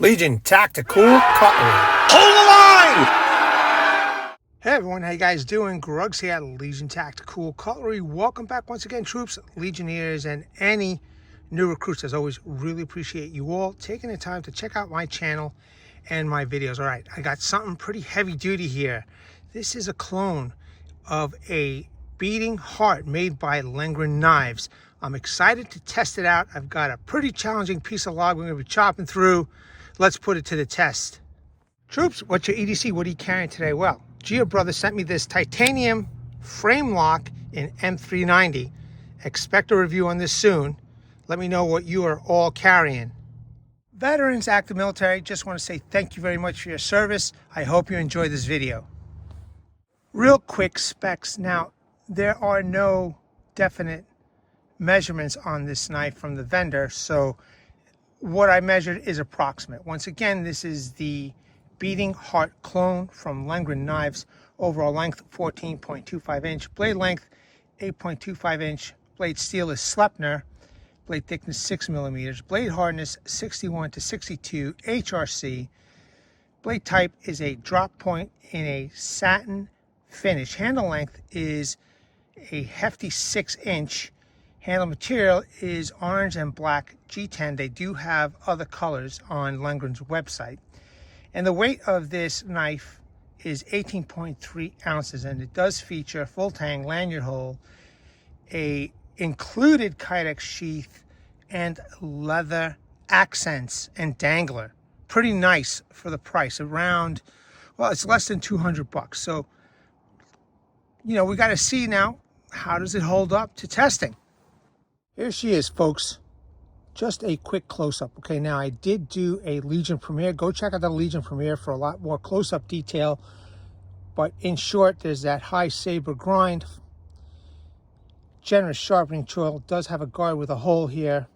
Legion Tactical Cutlery. Hold the line! Hey everyone, how you guys doing? Grugs here at Legion Tactical Cutlery. Welcome back once again, troops, Legionnaires, and any new recruits. As always, really appreciate you all taking the time to check out my channel and my videos. All right, I got something pretty heavy duty here. This is a clone of a beating heart made by Lengren Knives. I'm excited to test it out. I've got a pretty challenging piece of log we're going to be chopping through. Let's put it to the test. Troops, what's your EDC? What are you carrying today? Well, Geo Brothers sent me this titanium frame lock in M390. Expect a review on this soon. Let me know what you are all carrying. Veterans, active military, just want to say thank you very much for your service. I hope you enjoy this video. Real quick specs. Now, there are no definite measurements on this knife from the vendor, so what I measured is approximate. Once again, this is the beating heart clone from Lengren Knives. Overall length 14.25 inch, blade length 8.25 inch, blade steel is Sleipner, blade thickness 6 millimeters, blade hardness 61 to 62 HRC, blade type is a drop point in a satin finish. Handle length is a hefty 6 inch. Handle material is orange and black G10. They do have other colors on Lengren's website. And the weight of this knife is 18.3 ounces, and it does feature full tang lanyard hole, a included Kydex sheath, and leather accents and dangler. Pretty nice for the price. Around, well, it's less than 200 bucks. So, you know, we got to see now, how does it hold up to testing? Here she is, folks. Just a quick close-up. Okay, now I did do a Legion premiere. Go check out the Legion premiere for a lot more close-up detail. But in short, there's that high saber grind. Generous sharpening choil. Does have a guard with a hole here.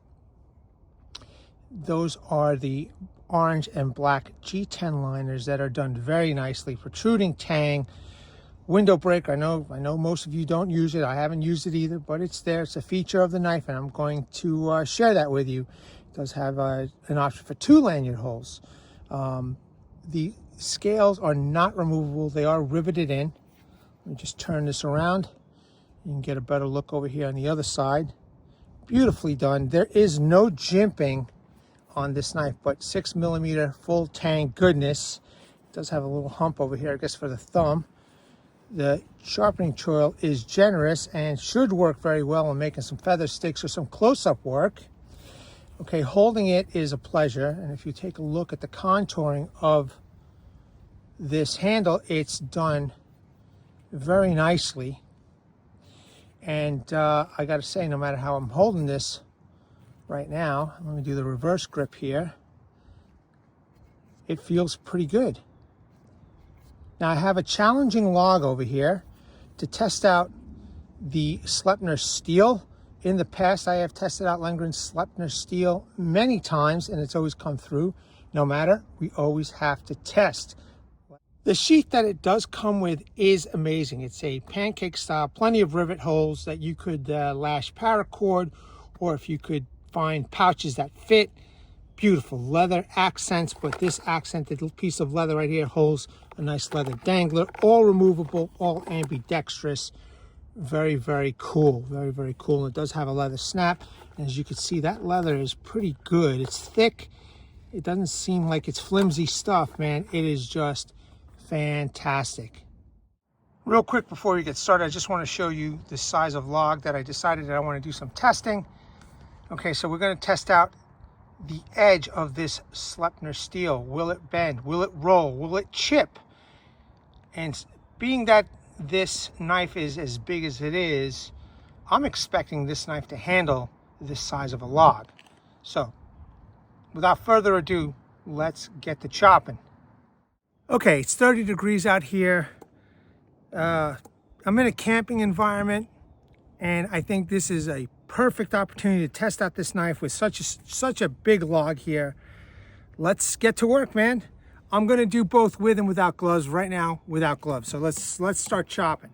Those are the orange and black G10 liners that are done very nicely. Protruding tang. Window breaker. I know most of you don't use it. I haven't used it either, but it's there. It's a feature of the knife, and I'm going to share that with you. It does have an option for 2 lanyard holes. The scales are not removable. They are riveted in. Let me just turn this around. You can get a better look over here on the other side. Beautifully done. There is no jimping on this knife, but 6 millimeter full tang goodness. It does have a little hump over here, I guess, for the thumb. The sharpening choil is generous and should work very well in making some feather sticks or some close-up work. Okay, holding it is a pleasure. And if you take a look at the contouring of this handle, it's done very nicely. And I got to say, no matter how I'm holding this right now, let me do the reverse grip here. It feels pretty good. Now I have a challenging log over here to test out the Sleipner Steel. In the past, I have tested out Lengren's Sleipner Steel many times, and it's always come through. No matter, we always have to test. The sheath that it does come with is amazing. It's a pancake style, plenty of rivet holes that you could lash paracord, or if you could find pouches that fit. Beautiful leather accents, but this accented piece of leather right here holds a nice leather dangler, all removable, all ambidextrous. Very, very cool. Very, very cool. It does have a leather snap. And as you can see, that leather is pretty good. It's thick. It doesn't seem like it's flimsy stuff, man. It is just fantastic. Real quick before we get started, I just want to show you the size of log that I decided that I want to do some testing. Okay, so we're going to test out the edge of this Sleipner Steel. Will it bend? Will it roll? Will it chip? And being that this knife is as big as it is, I'm expecting this knife to handle this size of a log. So, without further ado, let's get to chopping. Okay, it's 30 degrees out here. I'm in a camping environment, and I think this is a perfect opportunity to test out this knife with such a big log here. Let's get to work, man. I'm gonna do both with and without gloves right now, without gloves. So let's start chopping.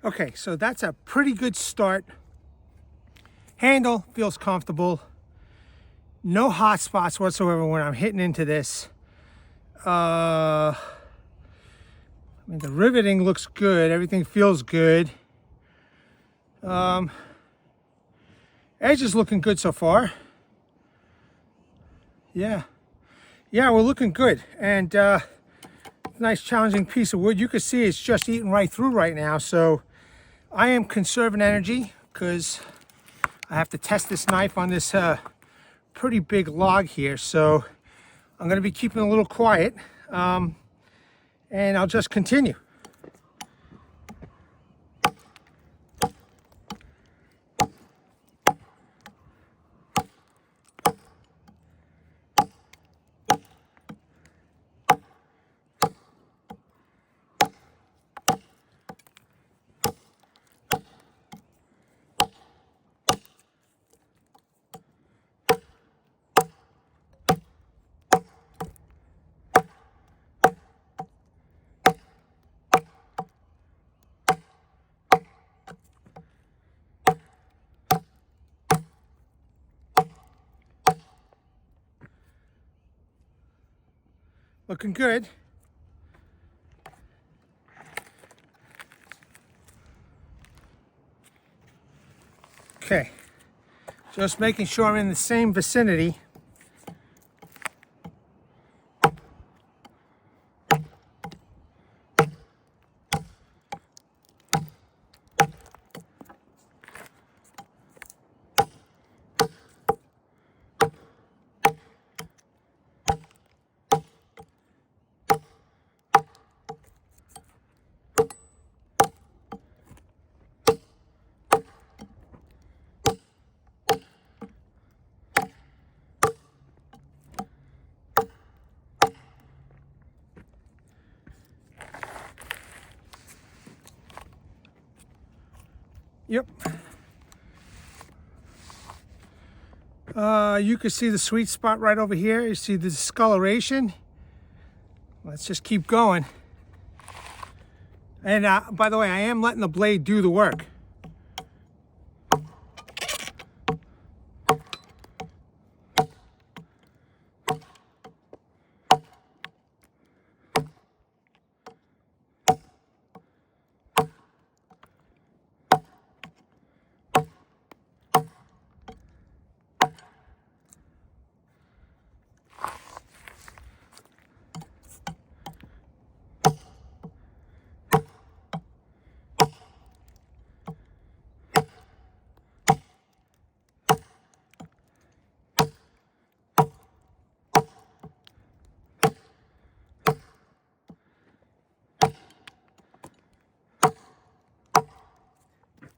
Okay, so that's a pretty good start. Handle feels comfortable. No hot spots whatsoever when I'm hitting into this. I mean, the riveting looks good. Everything feels good. Edge is looking good so far. Yeah, we're looking good. And nice challenging piece of wood. You can see it's just eating right through right now. So I am conserving energy because I have to test this knife on this pretty big log here. So I'm going to be keeping a little quiet, and I'll just continue. Looking good. Okay, just making sure I'm in the same vicinity. Yep. You can see the sweet spot right over here. You see the discoloration. Let's just keep going. And by the way, I am letting the blade do the work.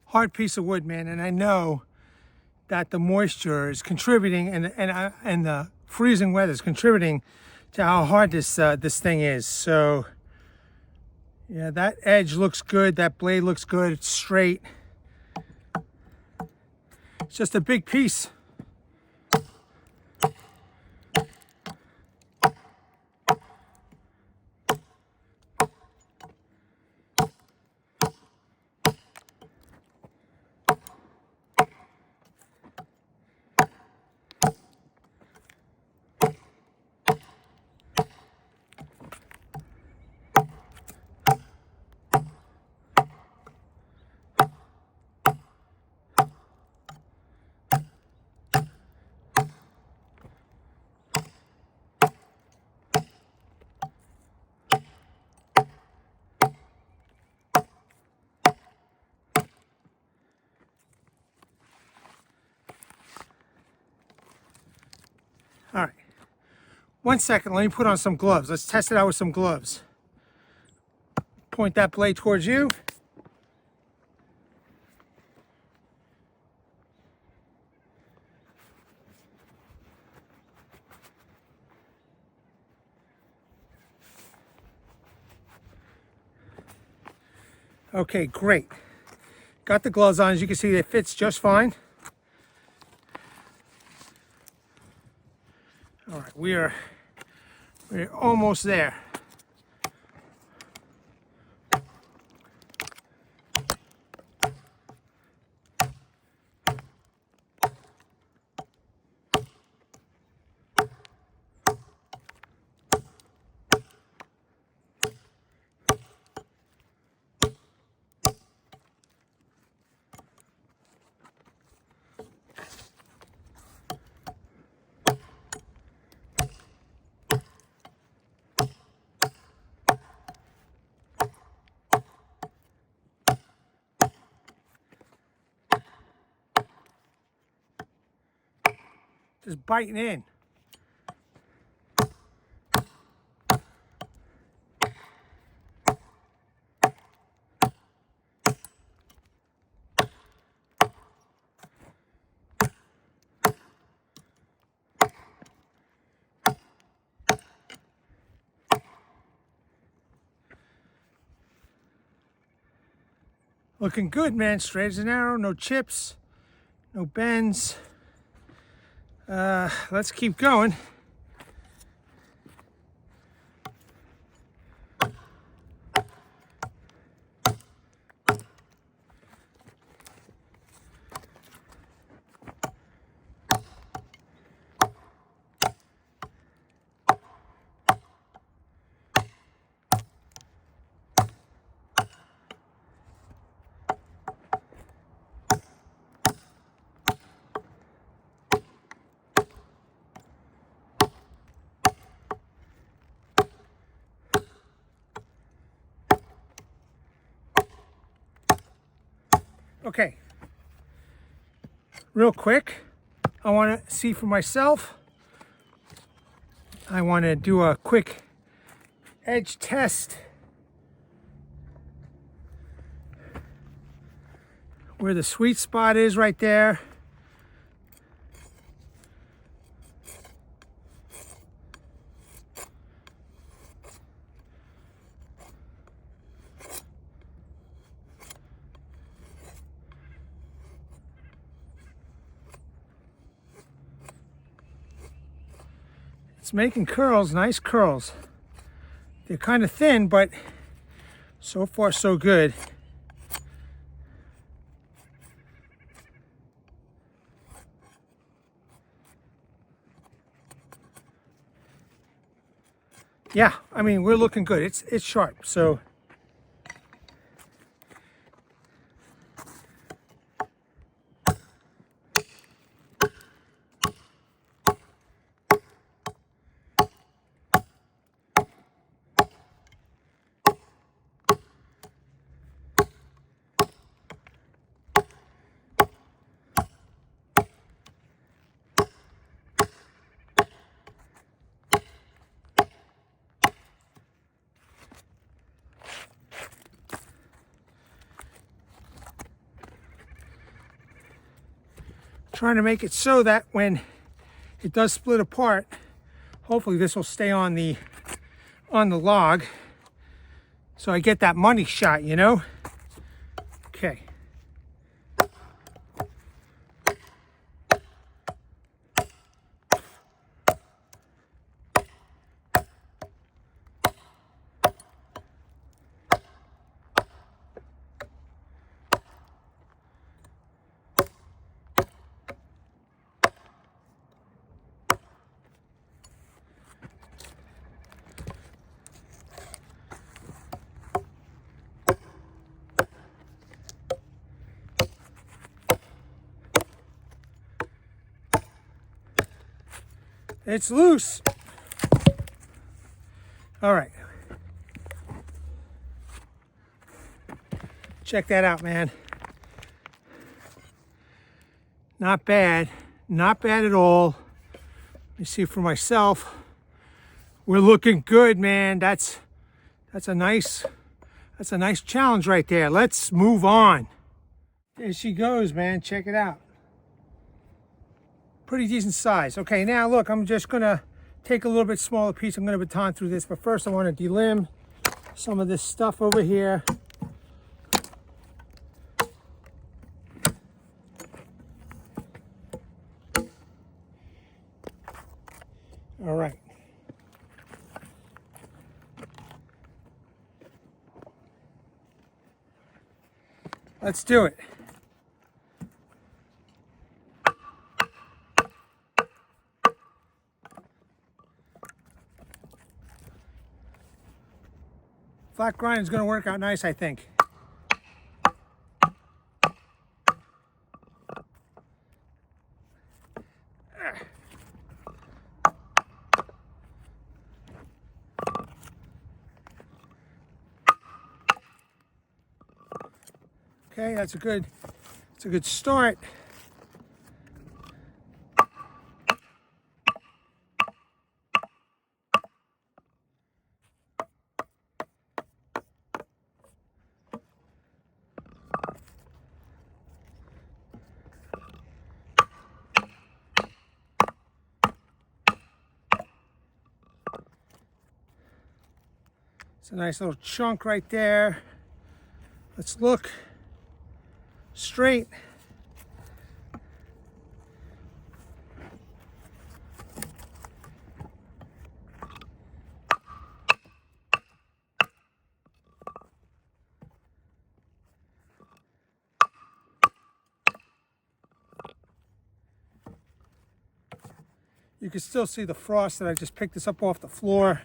Hard piece of wood, man, and I know that the moisture is contributing, and the freezing weather is contributing to how hard this thing is. So yeah, that edge looks good, that blade looks good, it's straight. It's just a big piece. All right, 1 second, let me put on some gloves. Let's test it out with some gloves. Point that blade towards you. Okay, great. Got the gloves on. As you can see, it fits just fine. All right, we're almost there. just biting in. Looking good, man. Straight as an arrow, no chips, no bends. Let's keep going. Okay, real quick, I want to see for myself. I want to do a quick edge test where the sweet spot is right there. It's making curls, nice curls. They're kind of thin, but so far so good. Yeah, I mean, we're looking good. It's sharp, so. Trying to make it so that when it does split apart, hopefully this will stay on the log, so I get that money shot, you know? Okay. It's loose. All right. Check that out, man. Not bad. Not bad at all. Let me see for myself. We're looking good, man. That's a nice challenge right there. Let's move on. There she goes, man. Check it out. Pretty decent size. Okay, now look, I'm just gonna take a little bit smaller piece. I'm gonna baton through this, but first I want to delimb some of this stuff over here. All right. Let's do it. Flat grind is going to work out nice, I think. Okay, that's a good start. It's a nice little chunk right there. Let's look straight. You can still see the frost that I just picked this up off the floor.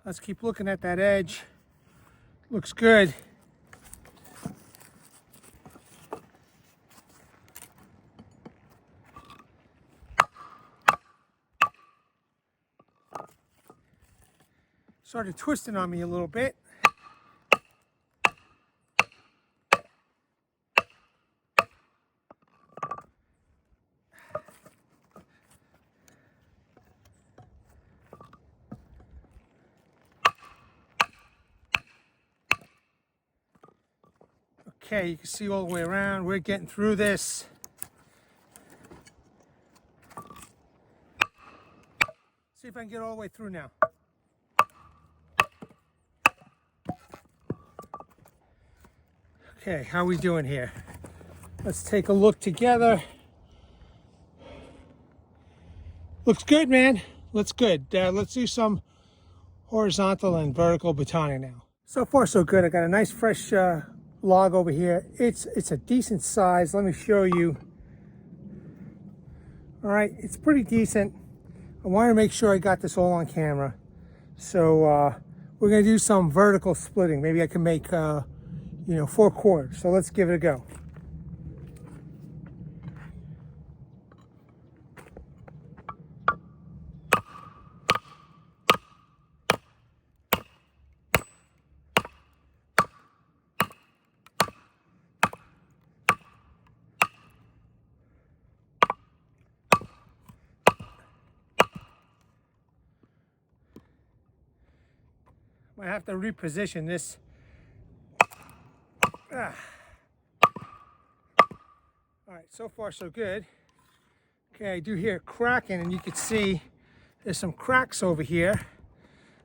Let's keep looking at that edge. Looks good. Started twisting on me a little bit. Okay, you can see all the way around. We're getting through this. See if I can get all the way through now. Okay, how are we doing here? Let's take a look together. Looks good, man. Looks good. Let's do some horizontal and vertical batoning now. So far, so good. I got a nice fresh log over here. It's a decent size. Let me show you. All right, it's pretty decent. I want to make sure I got this all on camera. So we're going to do some vertical splitting. Maybe I can make 4 quarters. So let's give it a go. I have to reposition this. All right, so far so good. Okay, I do hear it cracking, and you can see there's some cracks over here.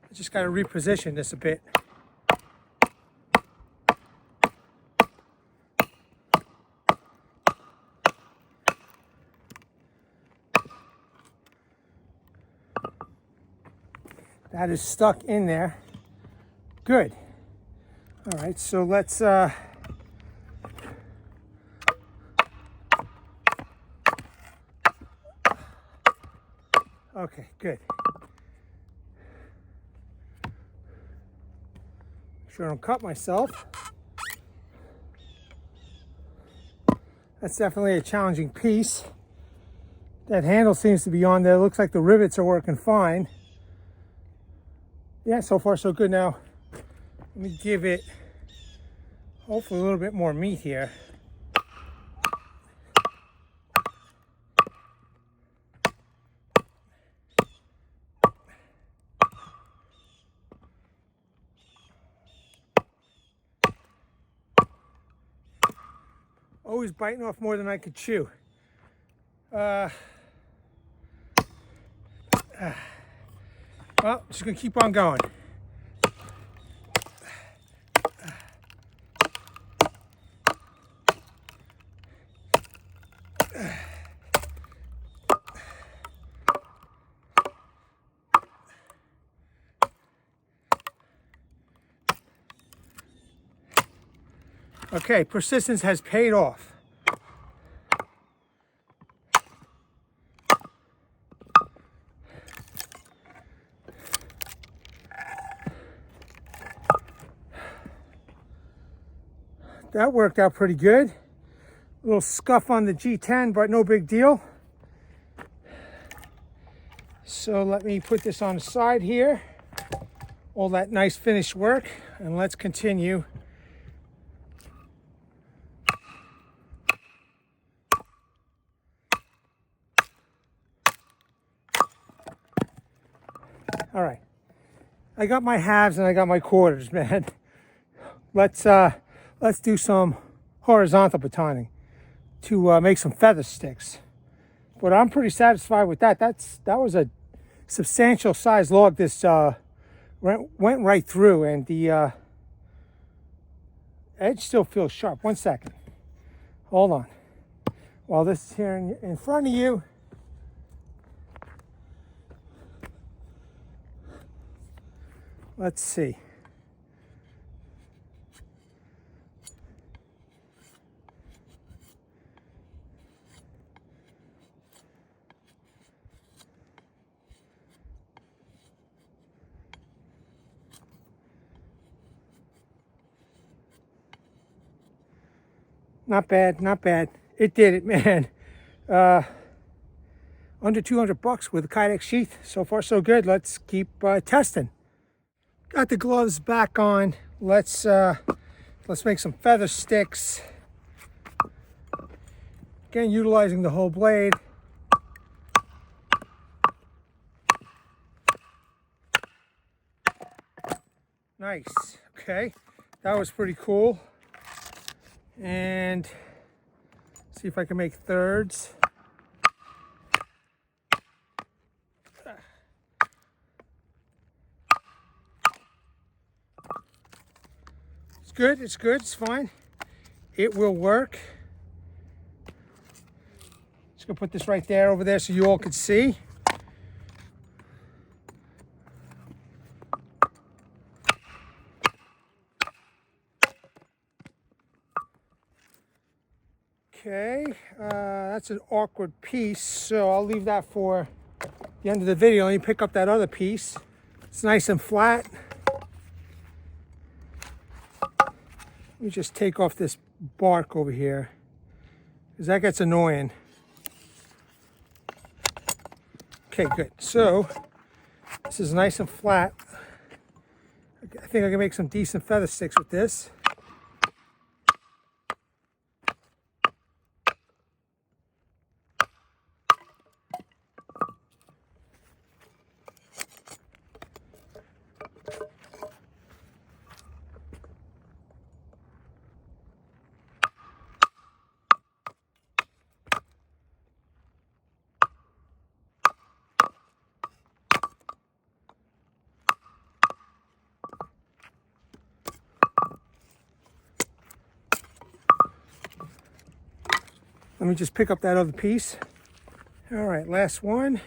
I just got to reposition this a bit. That is stuck in there. Good. All right, so let's okay, good. Make sure I don't cut myself. That's definitely a challenging piece. That handle seems to be on there. Looks like the rivets are working fine. Yeah, so far so good. Now let me give it hopefully a little bit more meat here. Always biting off more than I could chew. Well, just gonna keep on going. Okay, persistence has paid off. That worked out pretty good. A little scuff on the G10, but no big deal. So let me put this on the side here. All that nice finished work, and let's continue. All right, I got my halves and I got my quarters, man. Let's do some horizontal batoning to make some feather sticks. But I'm pretty satisfied with that. That was a substantial size log. This went right through, and the edge still feels sharp. 1 second. Hold on. While this is here in front of you, let's see. Not bad, not bad. It did it, man. Under 200 bucks with a Kydex sheath. So far, so good. Let's keep testing. Got the gloves back on. Let's make some feather sticks. Again, utilizing the whole blade. Nice. Okay, that was pretty cool. And see if I can make thirds. It's good, it's good, it's fine. It will work. Just gonna put this right there over there so you all can see. Okay, that's an awkward piece, so I'll leave that for the end of the video. Let me pick up that other piece. It's nice and flat. Let me just take off this bark over here, because that gets annoying. Okay, good. So, this is nice and flat. I think I can make some decent feather sticks with this. Let me just pick up that other piece. All right, last one.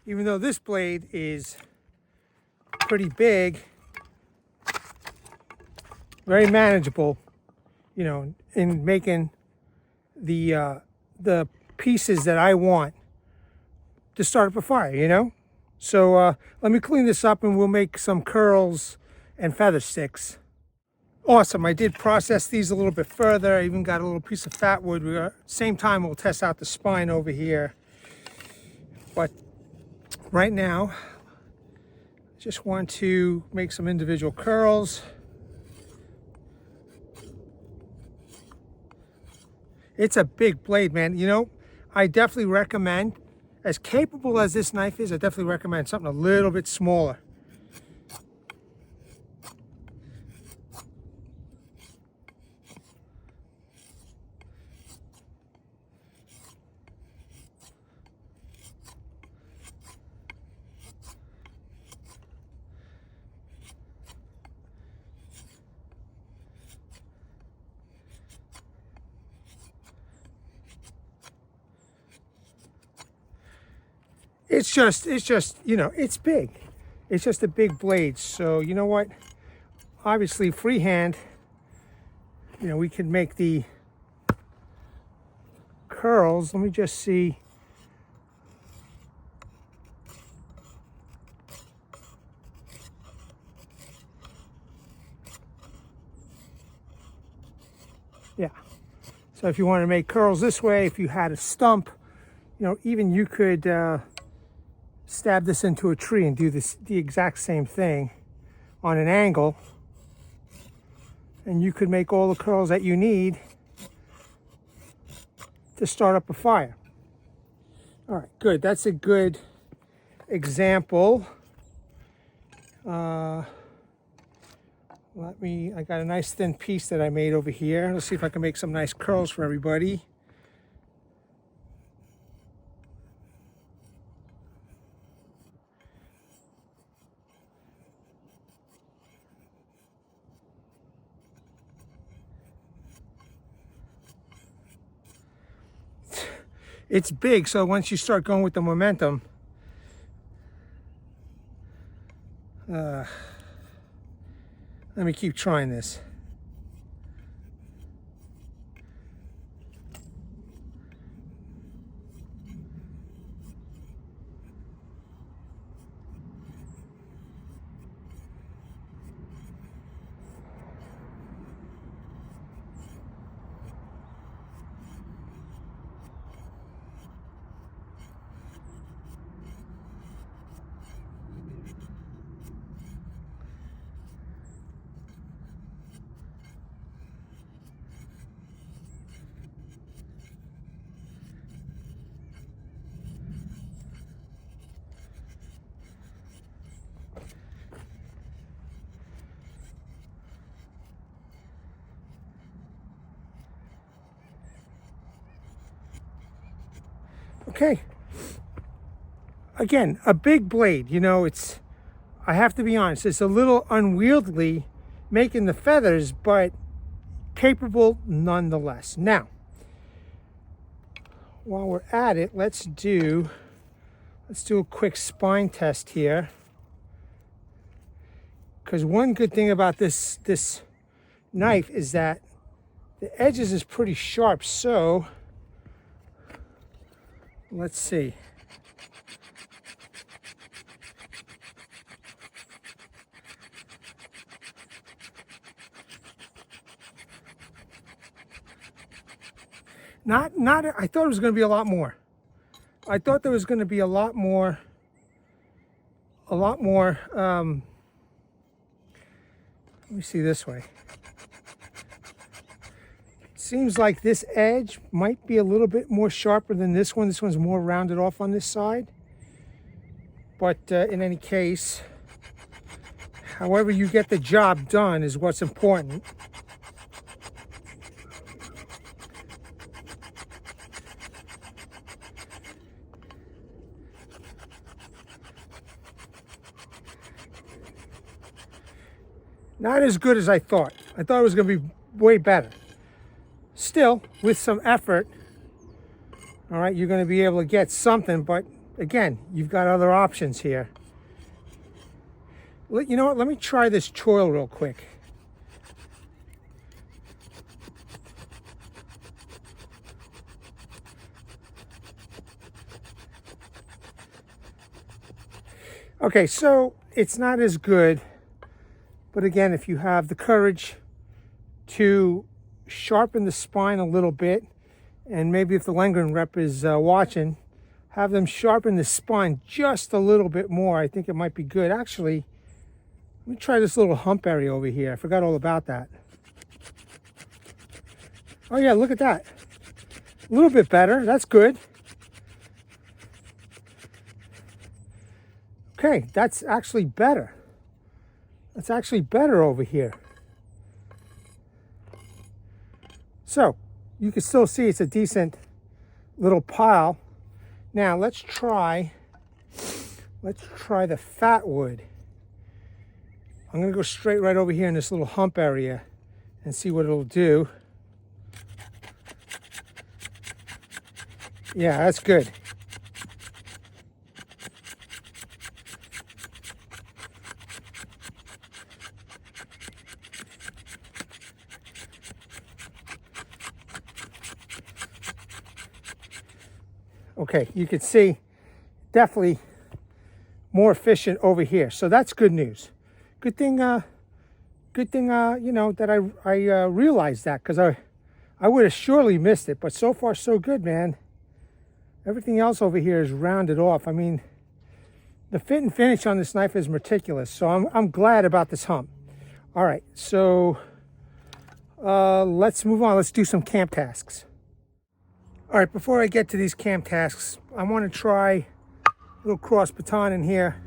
Even though this blade is pretty big, very manageable, you know, in making the pieces that I want to start up a fire, you know? So let me clean this up and we'll make some curls and feather sticks. Awesome, I did process these a little bit further. I even got a little piece of fat wood. Same time we'll test out the spine over here. But right now, just want to make some individual curls. It's a big blade, man. You know, I definitely recommend, as capable as this knife is, I definitely recommend something a little bit smaller. It's just, you know, it's big. It's just a big blade. So, you know what? Obviously, freehand, you know, we can make the curls. Let me just see. So if you want to make curls this way, if you had a stump, you know, even you could stab this into a tree and do the exact same thing on an angle, and you could make all the curls that you need to start up a fire. All right, good. That's a good example. I got a nice thin piece that I made over here. Let's see if I can make some nice curls for everybody. It's big, so once you start going with the momentum, let me keep trying this. Okay. Again, a big blade, you know, I have to be honest, it's a little unwieldy making the feathers, but capable nonetheless. Now, while we're at it, let's do a quick spine test here. Because one good thing about this knife is that the edges is pretty sharp, so let's see. I thought it was going to be a lot more. I thought there was going to be a lot more, let me see this way. Seems like this edge might be a little bit more sharper than this one. This one's more rounded off on this side. But in any case, however you get the job done is what's important. Not as good as I thought. I thought it was going to be way better. Still, with some effort, all right, you're going to be able to get something, but again, you've got other options here. You know what? Let me try this choil real quick. Okay, so it's not as good, but again, if you have the courage to sharpen the spine a little bit, and maybe if the Lengren rep is watching, have them sharpen the spine just a little bit more. I think it might be good. Actually, let me try this little hump area over here. I forgot all about that. Oh yeah, look at that. A little bit better. That's good. Okay, that's actually better. That's actually better over here. So you can still see it's a decent little pile. Now let's try the fat wood. I'm gonna go straight right over here in this little hump area and see what it'll do. Yeah, that's good. Okay, you can see definitely more efficient over here. So that's good news. Good thing, you know, that I realized that, because I would have surely missed it, but so far so good, man. Everything else over here is rounded off. I mean, the fit and finish on this knife is meticulous, so I'm glad about this hump. All right, so let's move on. Let's do some camp tasks. All right, before I get to these camp tasks, I want to try a little cross baton in here.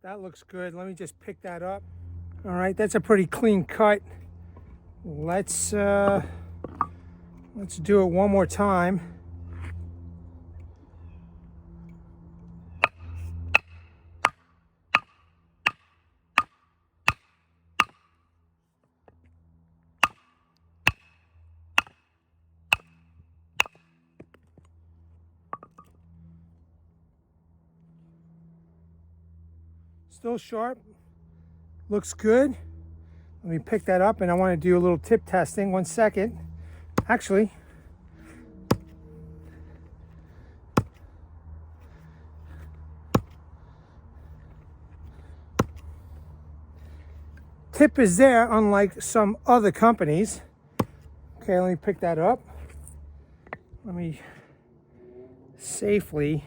That looks good. Let me just pick that up. All right, that's a pretty clean cut. Let's do it one more time. Still sharp, looks good. Let me pick that up, and I want to do a little tip testing. 1 second. Actually, tip is there, unlike some other companies. Okay, let me pick that up. Let me safely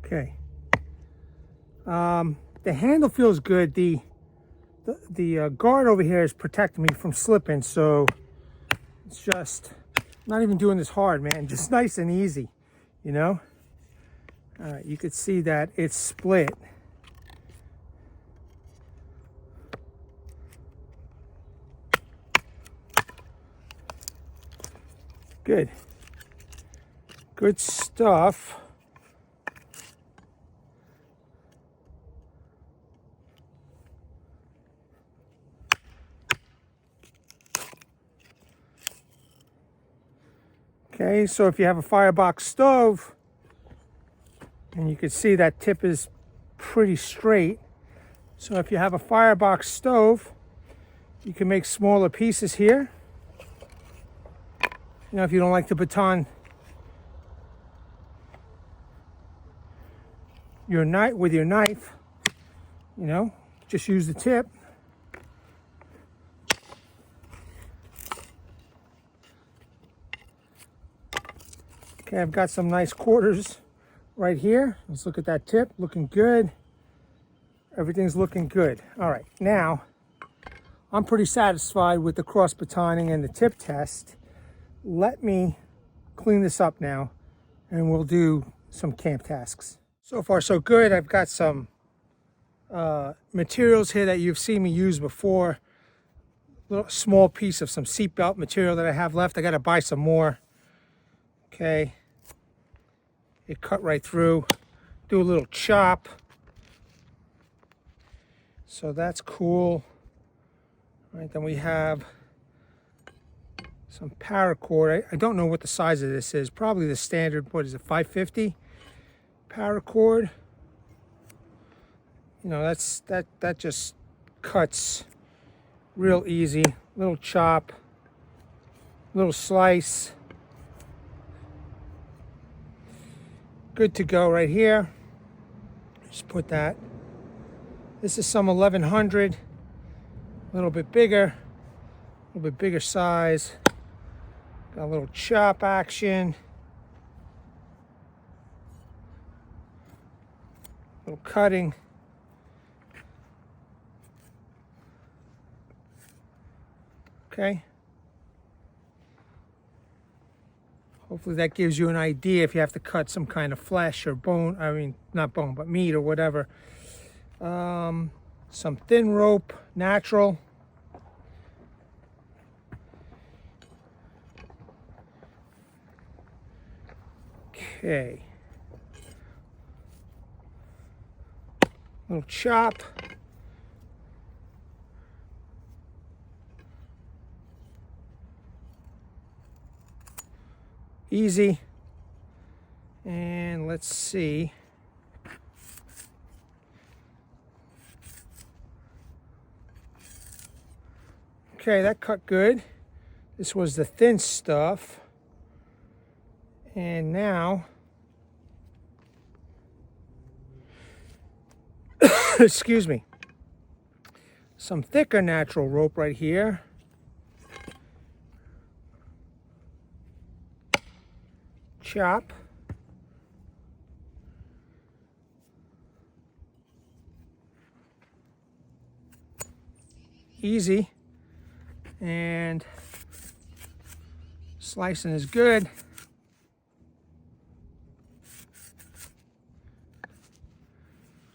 okay. The handle feels good. The guard over here is protecting me from slipping, so it's just not even doing this hard, man. Just nice and easy, you know. All right, you could see that it's split. Good. Good stuff. Okay, so if you have a firebox stove, and you can see that tip is pretty straight. So if you have a firebox stove, you can make smaller pieces here. You know, if you don't like the baton, with your knife, you know, just use the tip. Okay, I've got some nice quarters right here. Let's look at that tip, looking good. Everything's looking good. All right, now I'm pretty satisfied with the cross batoning and the tip test. Let me clean this up now, and we'll do some camp tasks. So far so good. I've got some materials here that you've seen me use before. A little small piece of some seatbelt material that I have left. I got to buy some more. Okay, it cut right through. Do a little chop. So that's cool. All right, then we have some paracord. I don't know what the size of this is. Probably the standard, what is it, 550 paracord. You know, that just cuts real easy. Little chop, little slice. Good to go right here. Just put that. This is some 1100, a little bit bigger size. Got a little chop action. Little cutting. Okay. Hopefully that gives you an idea if you have to cut some kind of flesh or bone. I mean, not bone, but meat or whatever. Some thin rope, natural. Okay. Little chop. Easy. And let's see. Okay, that cut good. This was the thin stuff. And now, excuse me, some thicker natural rope right here. Chop. Easy. And slicing is good.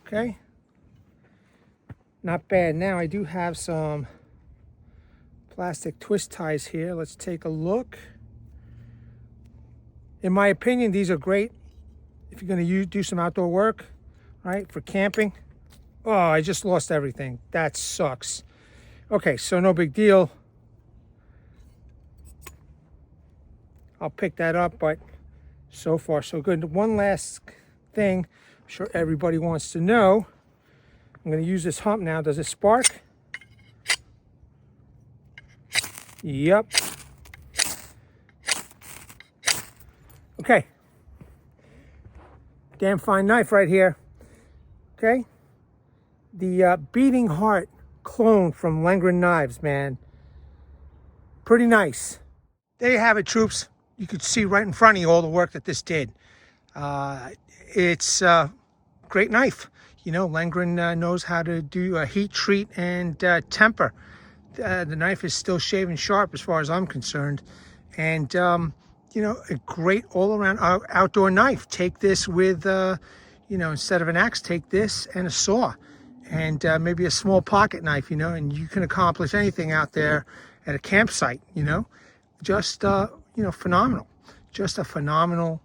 Okay. Not bad. Now I do have some plastic twist ties here. Let's take a look. In my opinion, these are great if you're going to do some outdoor work, right? For camping. Oh, I just lost everything. That sucks. Okay, so no big deal. I'll pick that up, but so far so good. One last thing I'm sure everybody wants to know. I'm going to use this hump now. Does it spark? Yep. Okay. Damn fine knife right here. Okay. The Beating Heart clone from Lengren Knives, man. Pretty nice. There you have it, troops. You could see right in front of you all the work that this did. It's a great knife. You know, Lengren knows how to do a heat treat and temper. The knife is still shaving sharp as far as I'm concerned. And, you know, a great all-around outdoor knife. Take this with, you know, instead of an axe, take this and a saw. And maybe a small pocket knife, you know, and you can accomplish anything out there at a campsite, you know. Just, you know, phenomenal. Just a phenomenal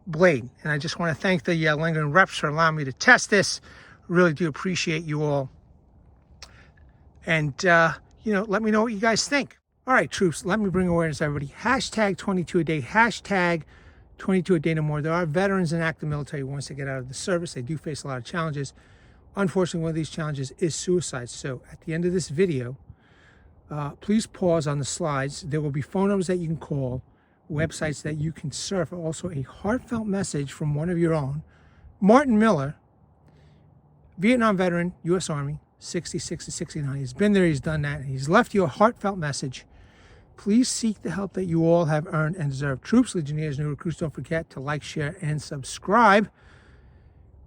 blade. And I just want to thank the Lengren reps for allowing me to test this. Really do appreciate you all. And, you know, let me know what you guys think. All right, troops, let me bring awareness to everybody. Hashtag 22 a day. Hashtag 22 a day no more. There are veterans and active military who, once they get out of the service, they do face a lot of challenges. Unfortunately, one of these challenges is suicide. So at the end of this video, please pause on the slides. There will be phone numbers that you can call, websites that you can surf, also a heartfelt message from one of your own. Martin Miller, Vietnam veteran, U.S. Army, 66 to 69. He's been there, he's done that. He's left you a heartfelt message. Please seek the help that you all have earned and deserve. Troops, Legionnaires, new recruits, don't forget to like, share, and subscribe.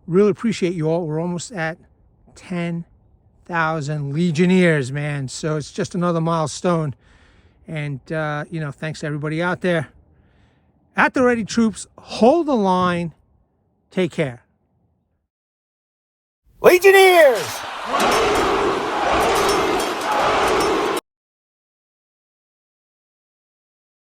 Really appreciate you all. We're almost at 10,000 Legionnaires, man. So it's just another milestone. And, you know, thanks to everybody out there. At the ready, troops. Hold the line. Take care. Legionnaires!